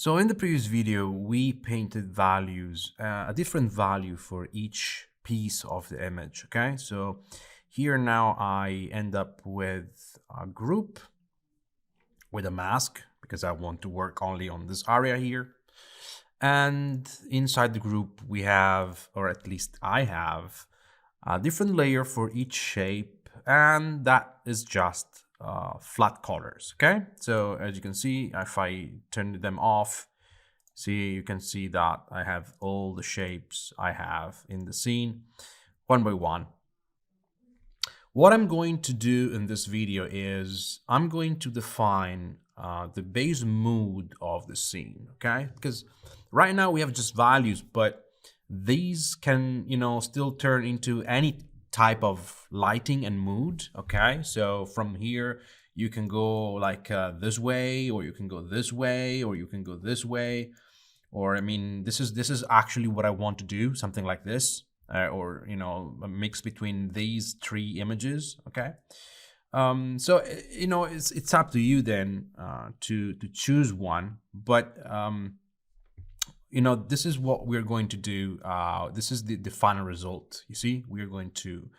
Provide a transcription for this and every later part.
So in the previous video, we painted values, a different value for each piece of the image, okay? So here now I end up with a group with a mask because I want to work only on this area here. And inside the group we have, or at least I have, a different layer for each shape, and that is just flat colors, okay? So as you can see, if I turn them off, you can see that I have all the shapes I have in the scene one by one. What I'm going to do in this video is I'm going to define the base mood of the scene, okay? Because right now we have just values, but these can, still turn into any type of lighting and mood, okay? So from here, you can go like this way, or you can go this way, or you can go this way. Or, I mean, this is actually what I want to do, something like this. Or a mix between these three images, okay? So it's up to you then to choose one, but this is what we're going to do. This is the final result. You see, we're going to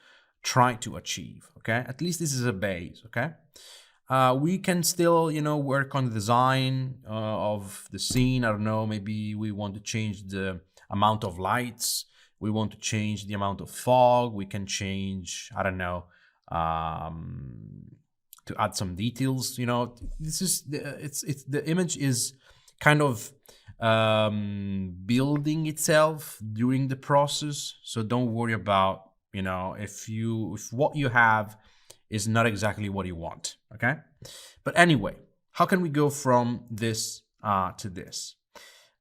try to achieve, okay? At least this is a base, okay? We can still, work on the design of the scene. I don't know, maybe we want to change the amount of lights. We want to change the amount of fog. We can change, I don't know, to add some details. This is the image is kind of building itself during the process. So don't worry about if what you have is not exactly what you want. Okay, but anyway, how can we go from this to this?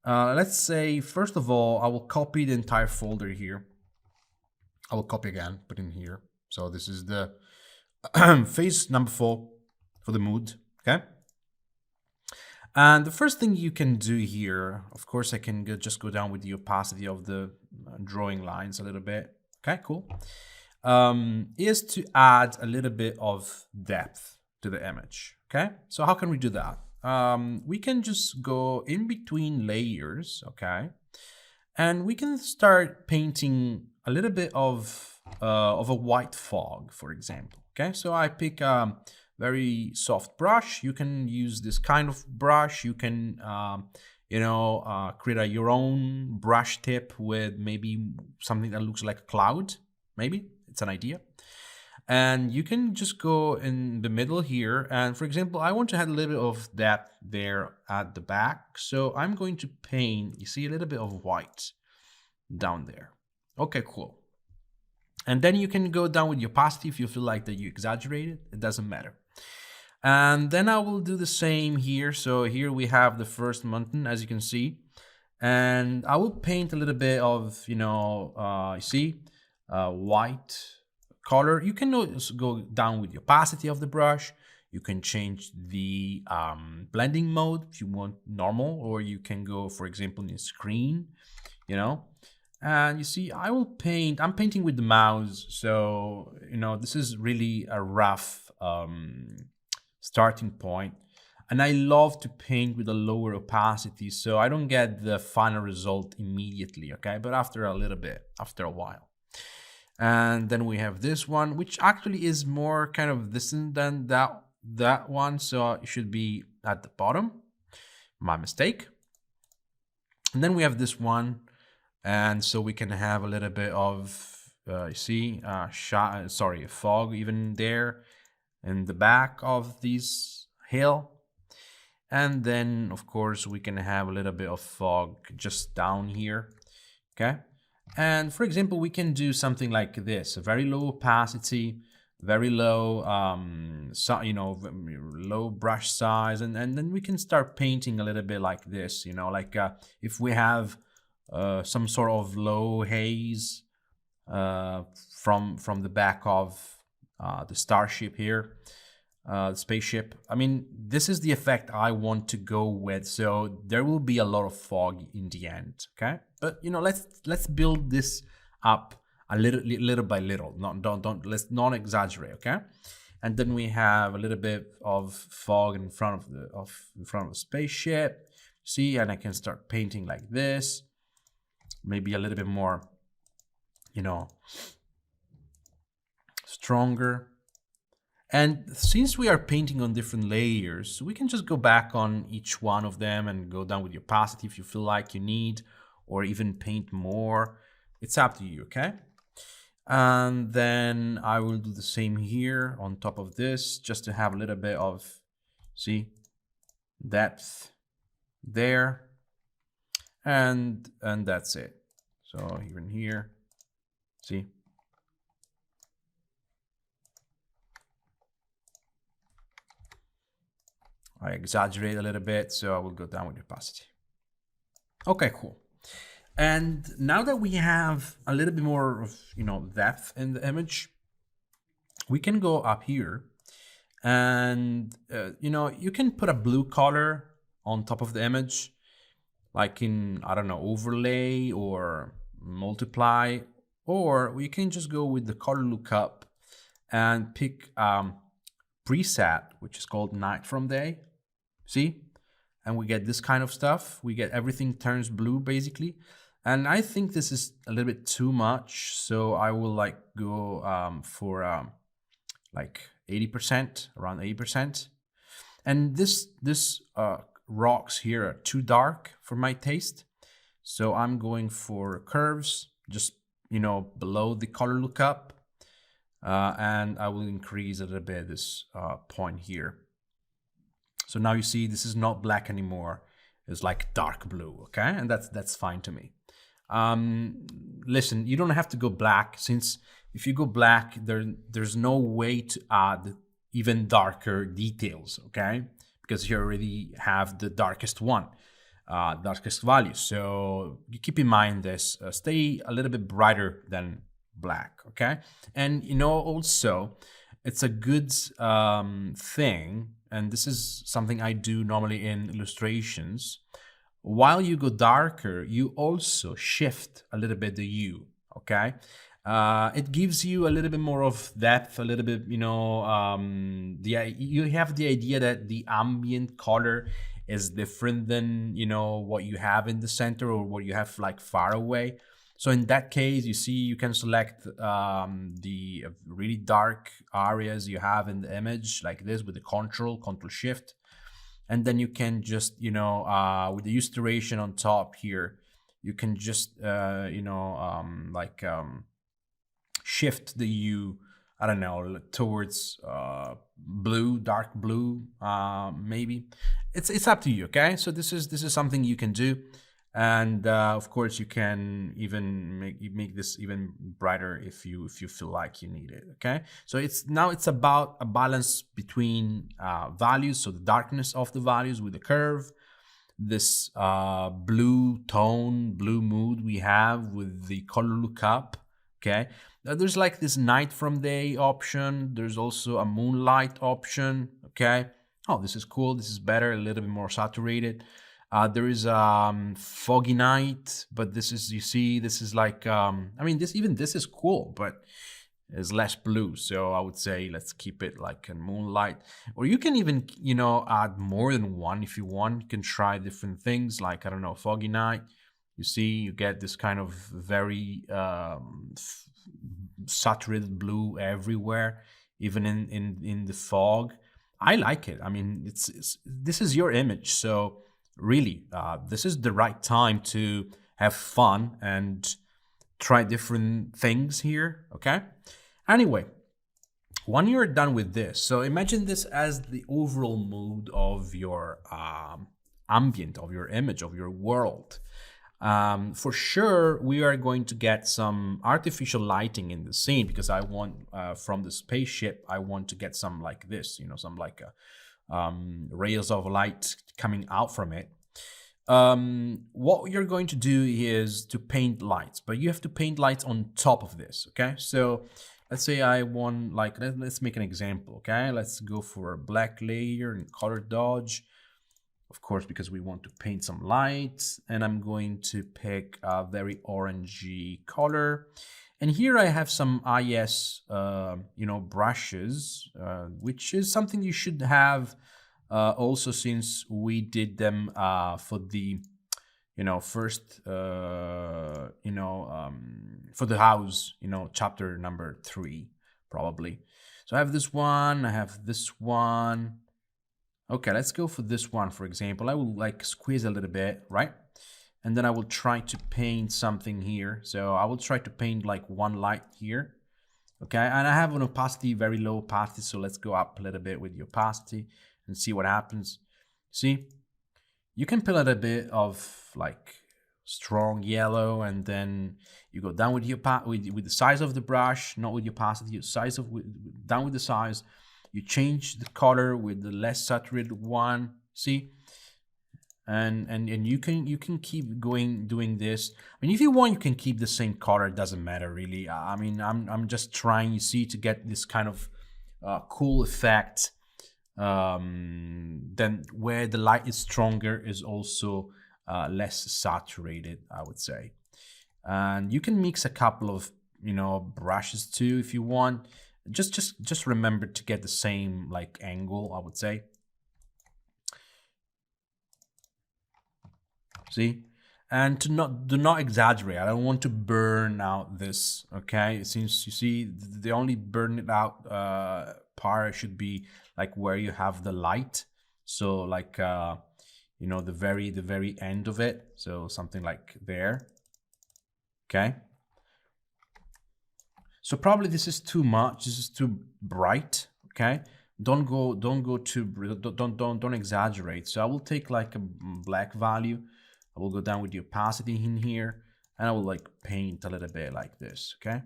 Let's say, first of all, I will copy the entire folder here. I will copy again, put in here. So this is the phase number 4 for the mood, okay? And the first thing you can do here, of course, I can just go down with the opacity of the drawing lines a little bit. Okay, cool. Is to add a little bit of depth to the image, okay? So how can we do that? We can just go in between layers, okay? And we can start painting a little bit of a white fog, for example, okay? So I pick a very soft brush. You can use this kind of brush. You can, create your own brush tip with maybe something that looks like a cloud, maybe. It's an idea. And you can just go in the middle here. And for example, I want to add a little bit of depth there at the back. So I'm going to paint, you see, a little bit of white down there. Okay, cool. And then you can go down with your opacity if you feel like that you exaggerated. It doesn't matter. And then I will do the same here. So here we have the first mountain, as you can see. And I will paint a little bit of, white color. You can also go down with the opacity of the brush. You can change the blending mode if you want normal, or you can go, for example, in screen, and you see, I'm painting with the mouse. So, this is really a rough starting point. And I love to paint with a lower opacity, so I don't get the final result immediately, okay? But after a little bit, after a while. And then we have this one, which actually is more kind of distant than that one. So it should be at the bottom. My mistake. And then we have this one. And so we can have a little bit of, fog even there in the back of this hill. And then, of course, we can have a little bit of fog just down here. Okay. And for example, we can do something like this: a very low opacity, very low, low brush size, and then we can start painting a little bit like this. If we have some sort of low haze from the back of the starship here, spaceship. I mean, this is the effect I want to go with. So there will be a lot of fog in the end. Okay, but let's build this up a little by little. Let's not exaggerate. Okay, and then we have a little bit of fog in front of the spaceship. See, and I can start painting like this, maybe a little bit more, you know, stronger. And since we are painting on different layers, we can just go back on each one of them and go down with the opacity if you feel like you need, or even paint more. It's up to you, okay? And then I will do the same here on top of this, just to have a little bit of, see, depth there. And that's it. So even here, see. I exaggerate a little bit, so I will go down with the opacity. Okay, cool. And now that we have a little bit more of, depth in the image, we can go up here and, you can put a blue color on top of the image, like in, I don't know, overlay or multiply, or we can just go with the color lookup and pick preset, which is called night from day. See? And we get this kind of stuff. We get everything turns blue basically. And I think this is a little bit too much. So I will like go for like 80%, around 80%. And this rocks here are too dark for my taste. So I'm going for curves, just, below the color lookup. And I will increase a little bit this point here. So now you see this is not black anymore. It's like dark blue, okay? And that's fine to me. Listen, you don't have to go black, since if you go black, there's no way to add even darker details, okay? Because you already have the darkest one, darkest value. So you keep in mind this, stay a little bit brighter than black, okay? And also it's a good thing, and this is something I do normally in illustrations. While you go darker, you also shift a little bit the hue, okay? It gives you a little bit more of depth, a little bit, you have the idea that the ambient color is different than, what you have in the center or what you have like far away. So in that case, you see, you can select the really dark areas you have in the image like this with the Control Shift. And then you can just, with the use duration on top here, you can just, shift the hue, I don't know, towards blue, dark blue, maybe. It's up to you, okay? So this is something you can do. And of course, you can even make this even brighter if you feel like you need it. Okay, so it's about a balance between values, so the darkness of the values with the curve, this blue tone, blue mood we have with the color lookup. Okay, there's like this night from day option. There's also a moonlight option. Okay, oh, this is cool. This is better, a little bit more saturated. There is foggy night, but this is, you see, this is like, I mean, this is cool, but it's less blue. So I would say let's keep it like a moonlight. Or you can even, add more than one if you want. You can try different things like, I don't know, foggy night. You see, you get this kind of very saturated blue everywhere, even in the fog. I like it. I mean, this is your image, so really, this is the right time to have fun and try different things here, okay? Anyway, when you're done with this, so imagine this as the overall mood of your ambient, of your image, of your world. For sure, we are going to get some artificial lighting in the scene, because I want, from the spaceship, I want to get some like this, some like rays of light coming out from it. What you're going to do is to paint lights, but you have to paint lights on top of this, okay? So let's say I want, like, let's make an example, okay? Let's go for a black layer and color dodge, of course, because we want to paint some lights, and I'm going to pick a very orangey color. And here I have some IS, brushes, which is something you should have Also, since we did them for the first for the house, chapter number 3 probably. So I have this one, I have this one. Okay, let's go for this one, for example. I will like squeeze a little bit, right? And then I will try to paint something here. So I will try to paint like one light here. Okay, and I have an opacity, very low opacity. So let's go up a little bit with the opacity and see what happens. See, you can put a little bit of like strong yellow, and then you go down with your with the size of the brush, not with the opacity, size of down with the size. You change the color with the less saturated one. See, and you can keep going doing this. I mean, if you want, you can keep the same color. It doesn't matter really. I mean, I'm just trying, you see, to get this kind of cool effect. Then where the light is stronger is also less saturated, I would say. And you can mix a couple of brushes too if you want. Just remember to get the same like angle, I would say. See, and do not exaggerate. I don't want to burn out this. Okay, since you see the only burn it out part should be like where you have the light. So like the very end of it. So something like there. Okay. So probably this is too much. This is too bright. Okay. Don't go too, don't exaggerate. So I will take like a black value. I will go down with the opacity in here, and I will like paint a little bit like this. Okay.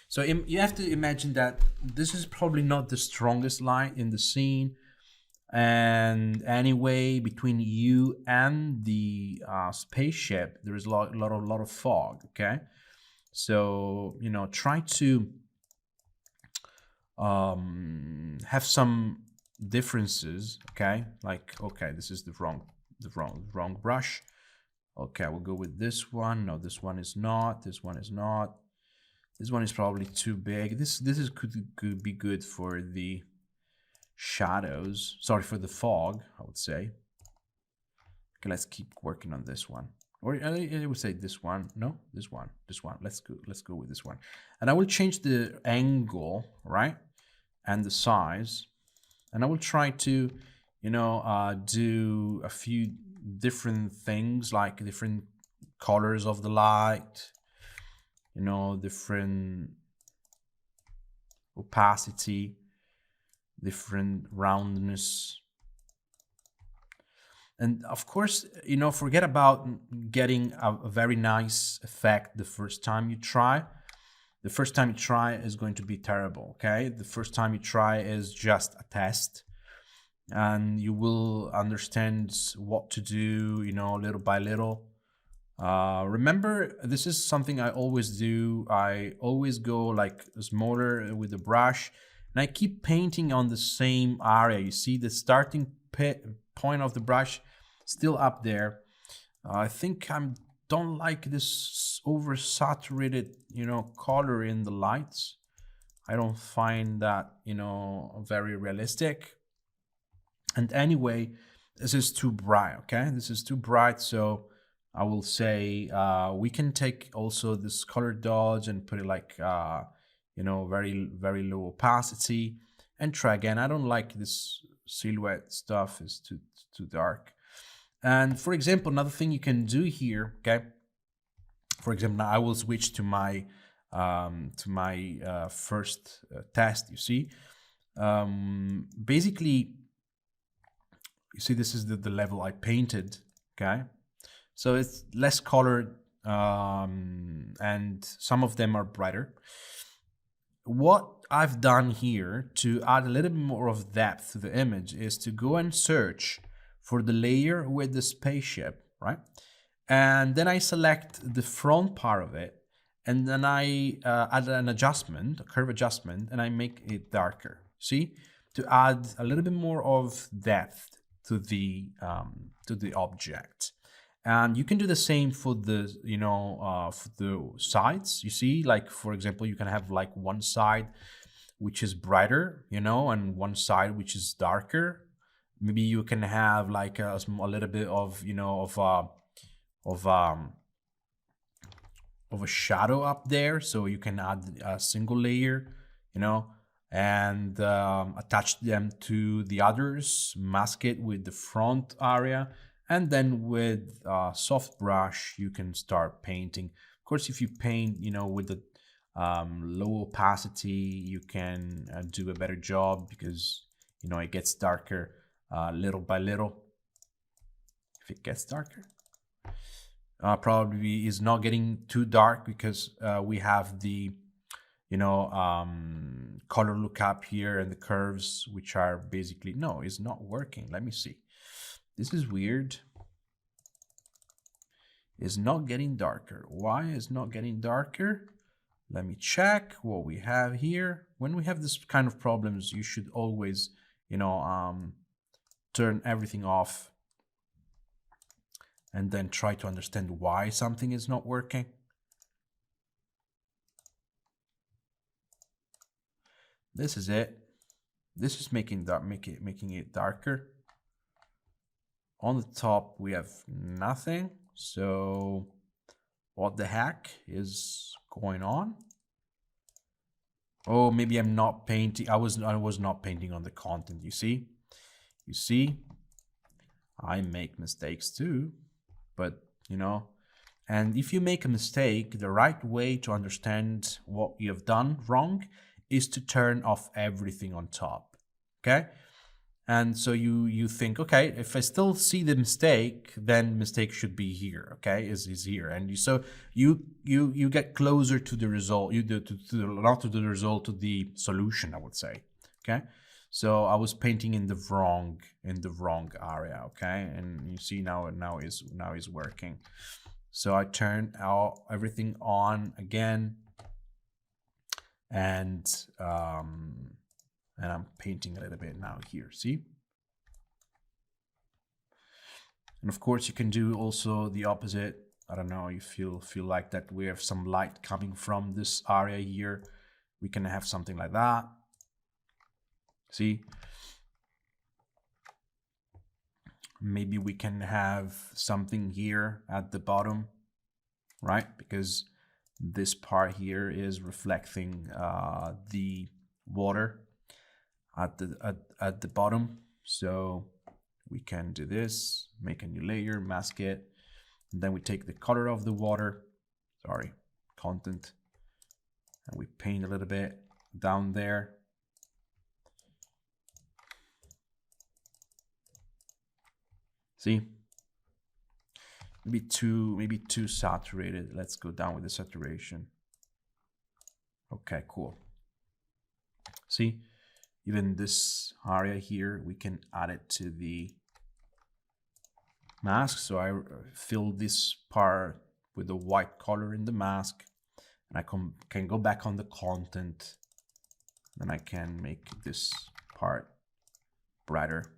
So you have to imagine that this is probably not the strongest light in the scene. And anyway, between you and the spaceship, there is a lot of fog. Okay. So, try to have some differences. Okay. Like, okay, this is the wrong brush. Okay, we'll go with this one. No, this one is not. This one is not. This one is probably too big. This could be good for the shadows. Sorry, for the fog, I would say. Okay, let's keep working on this one. Or I would say this one. No, this one. Let's go with this one. And I will change the angle, right? And the size. And I will try to, do a few different things, like different colors of the light, different opacity, different roundness. And of course, forget about getting a very nice effect the first time you try. The first time you try is going to be terrible, okay? The first time you try is just a test. And you will understand what to do, little by little. Remember, this is something I always do. I always go like smaller with the brush, and I keep painting on the same area. You see the starting point of the brush still up there. I think I don't like this oversaturated, color in the lights. I don't find that, very realistic. And anyway, this is too bright, okay? This is too bright, so I will say we can take also this color dodge and put it like, very low opacity, and try again. I don't like this silhouette stuff, is too dark. And for example, another thing you can do here, okay? For example, now I will switch to my first test. You see, basically, you see, this is the level I painted, okay? So it's less colored, and some of them are brighter. What I've done here to add a little bit more of depth to the image is to go and search for the layer with the spaceship, right? And then I select the front part of it, and then I add an adjustment, a curve adjustment, and I make it darker. See, to add a little bit more of depth to the object. And you can do the same for the for the sides. You see, like for example, you can have like one side which is brighter, and one side which is darker. maybe you can have like a little bit of, you know, of a shadow up there, so you can add a single layer, you know, and attach them to the others, mask it with the front area, and then with soft brush you can start painting. Of course, if you paint, you know, with the low opacity, you can do a better job, because, you know, it gets darker little by little. If it gets darker, probably is not getting too dark, because we have the, you know, color lookup here and the curves, which are basically, no, it's not working. Let me see. This is weird. It's not getting darker. Why is not getting darker? Let me check what we have here. When we have this kind of problems, you should always, you know, turn everything off and then try to understand why something is not working. This is it. This is making it darker. On the top we have nothing. So what the heck is going on? Oh, maybe I'm not painting. I was not painting on the content. You see, I make mistakes too, but you know, and if you make a mistake, the right way to understand what you have done wrong is to turn off everything on top. Okay. And so you think, okay, if I still see the mistake, then mistake should be here, okay, is here. And so you get closer to the result, not to the result, to the solution, I would say, okay. So I was painting in the wrong area, okay, and you see now is working. So I turn everything on again, and I'm painting a little bit now here, see? And of course you can do also the opposite. I don't know if you feel like that we have some light coming from this area here. We can have something like that. See? Maybe we can have something here at the bottom, right? Because this part here is reflecting the water at the bottom. So we can do this, make a new layer, mask it, and then we take the color of the water, content, and we paint a little bit down there. See? Maybe too saturated. Let's go down with the saturation. Okay, cool. See? Even this area here, we can add it to the mask. So I fill this part with the white color in the mask, and I can go back on the content. Then I can make this part brighter.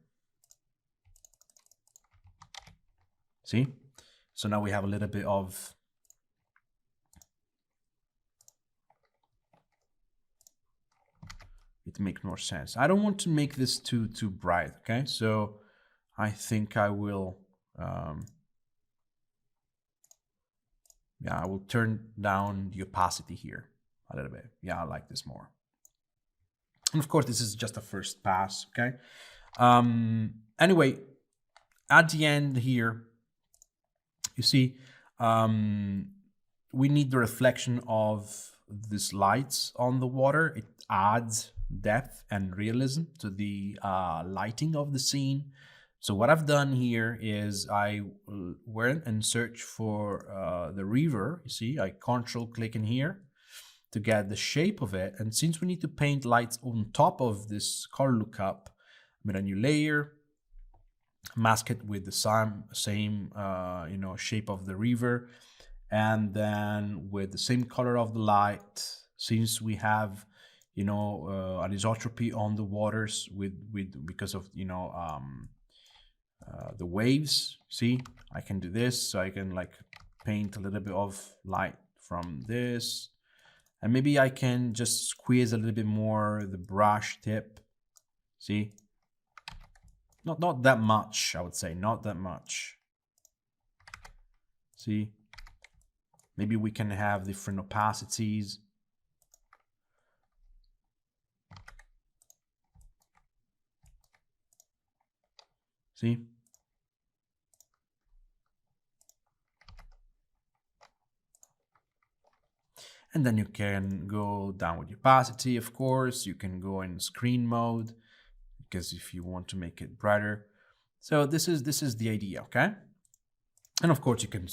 See? So now we have a little bit of it makes more sense. I don't want to make this too bright, okay? So I think I will I will turn down the opacity here a little bit. Yeah, I like this more. And of course, this is just a first pass, okay? Anyway, at the end here, you see, we need the reflection of these lights on the water. It adds depth and realism to the lighting of the scene. So what I've done here is I went and searched for the river. You see, I control click in here to get the shape of it. And since we need to paint lights on top of this color lookup, I made a new layer, mask it with the same shape of the river, and then with the same color of the light, since we have an anisotropy on the waters because of the waves. See, I can do this, so I can like paint a little bit of light from this, and maybe I can just squeeze a little bit more the brush tip. See, Not that much, I would say, not that much. See, maybe we can have different opacities. See? And then you can go down with the opacity, of course. You can go in screen mode, because if you want to make it brighter. So this is the idea, okay? And of course you can,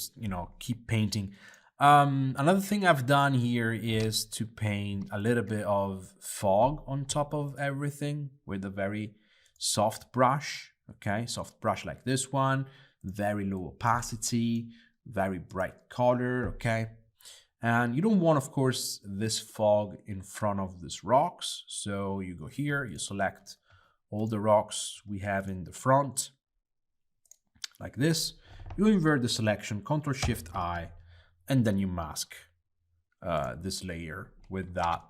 keep painting. Another thing I've done here is to paint a little bit of fog on top of everything with a very soft brush, okay? Soft brush like this one, very low opacity, very bright color, okay? And you don't want, of course, this fog in front of these rocks. So you go here, you select all the rocks we have in the front, like this. You invert the selection, Ctrl-Shift-I, and then you mask this layer with that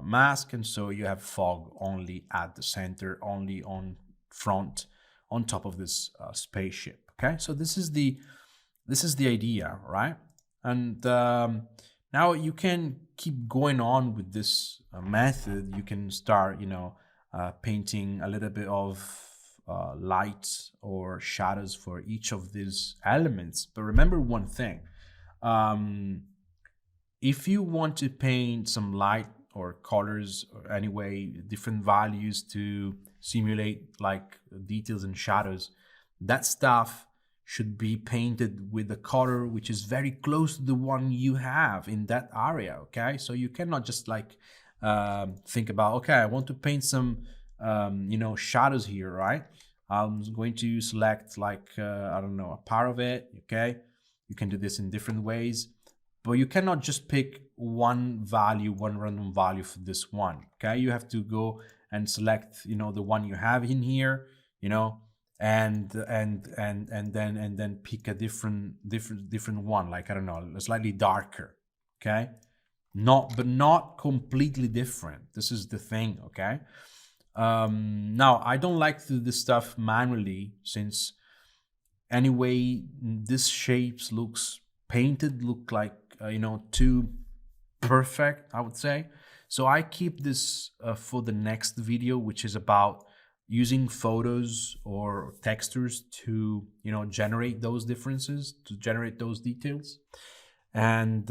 mask. And so you have fog only at the center, only on front, on top of this spaceship, okay? So this is the idea, right? And now you can keep going on with this method. You can start, painting a little bit of light or shadows for each of these elements. But remember one thing, if you want to paint some light or colors, or anyway, different values to simulate like details and shadows, that stuff should be painted with a color which is very close to the one you have in that area, okay? So you cannot just like think about, okay, I want to paint some shadows here, right? I'm going to select like I don't know, a part of it, okay? You can do this in different ways, but you cannot just pick one value, one random value for this one, okay? You have to go and select, the one you have in here, and then pick a different one, like, I don't know, slightly darker, okay? But not completely different. This is the thing, okay? Now I don't like to do this stuff manually, since anyway this shapes look like too perfect, I would say. So I keep this for the next video, which is about using photos or textures to generate those differences, to generate those details. And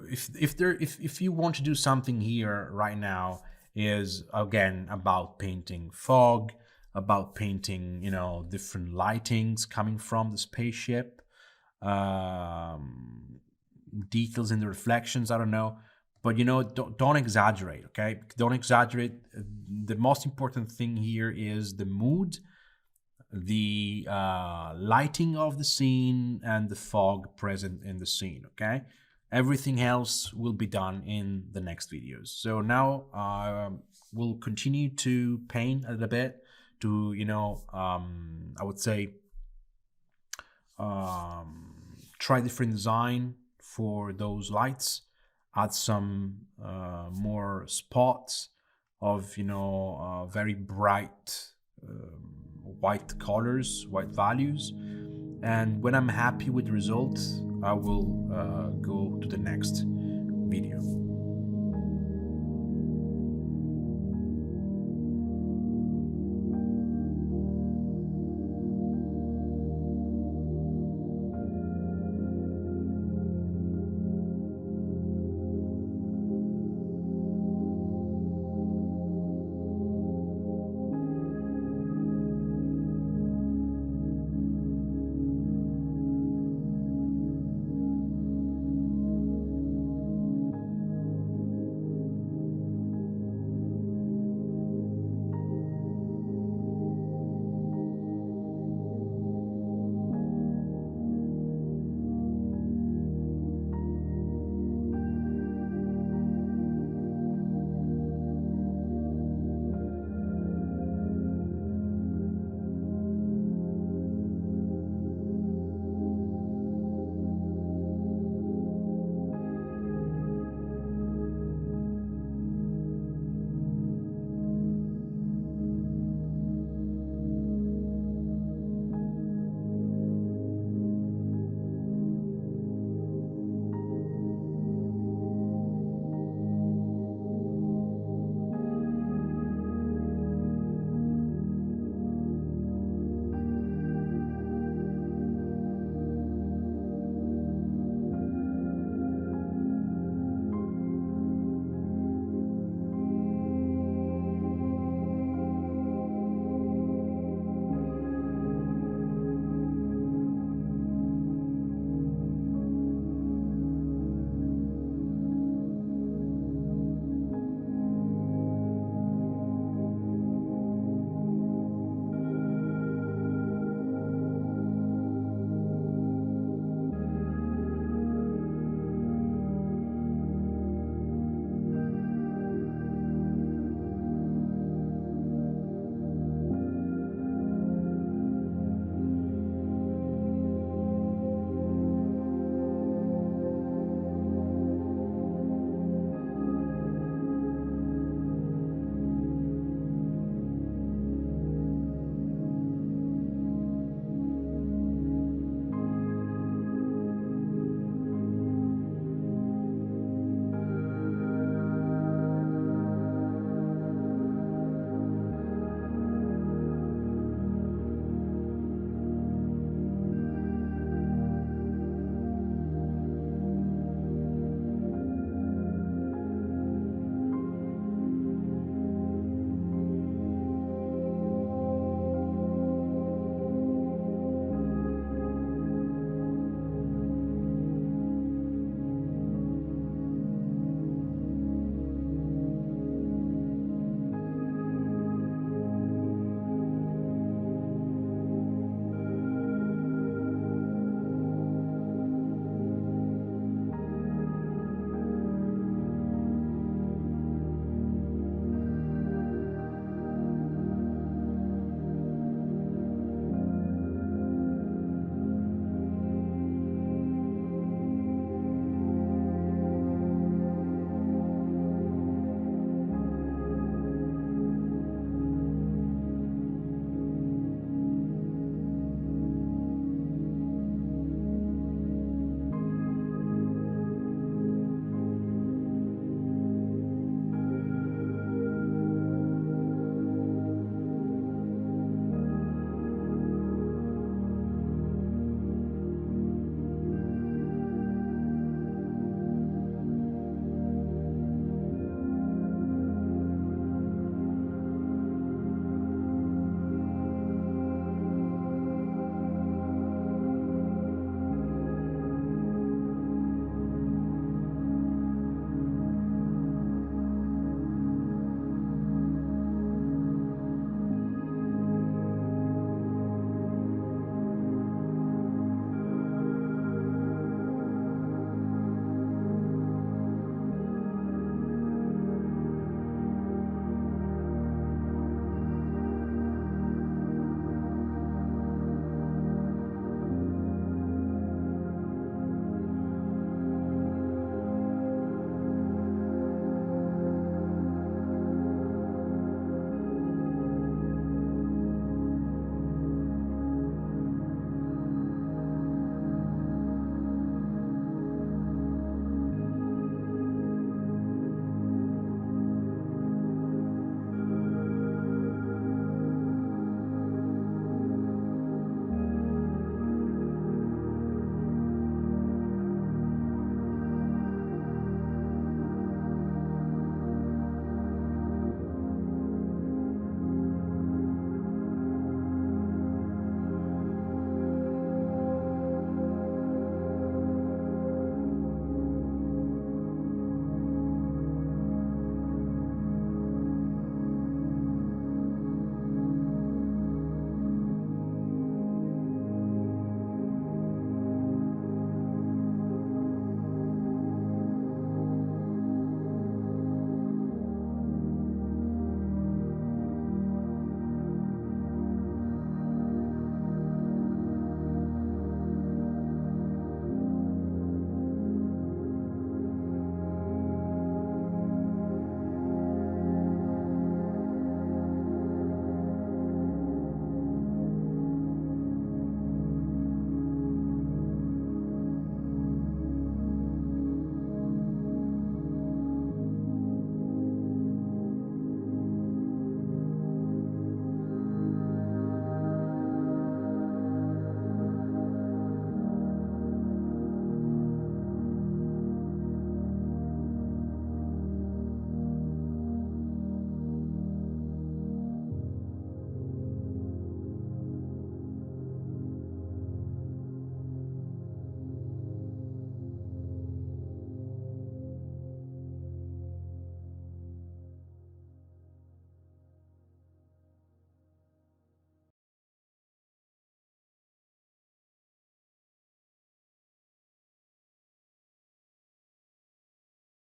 if you want to do something here right now, is again about painting fog, about painting different lightings coming from the spaceship, details in the reflections, I don't know. But don't exaggerate, okay? Don't exaggerate. The most important thing here is the mood, the lighting of the scene, and the fog present in the scene, okay? Everything else will be done in the next videos. So now we'll continue to paint a little bit to, I would say, try different design for those lights, add some more spots of, very bright white colors, white values. And when I'm happy with the result, I will go to the next video.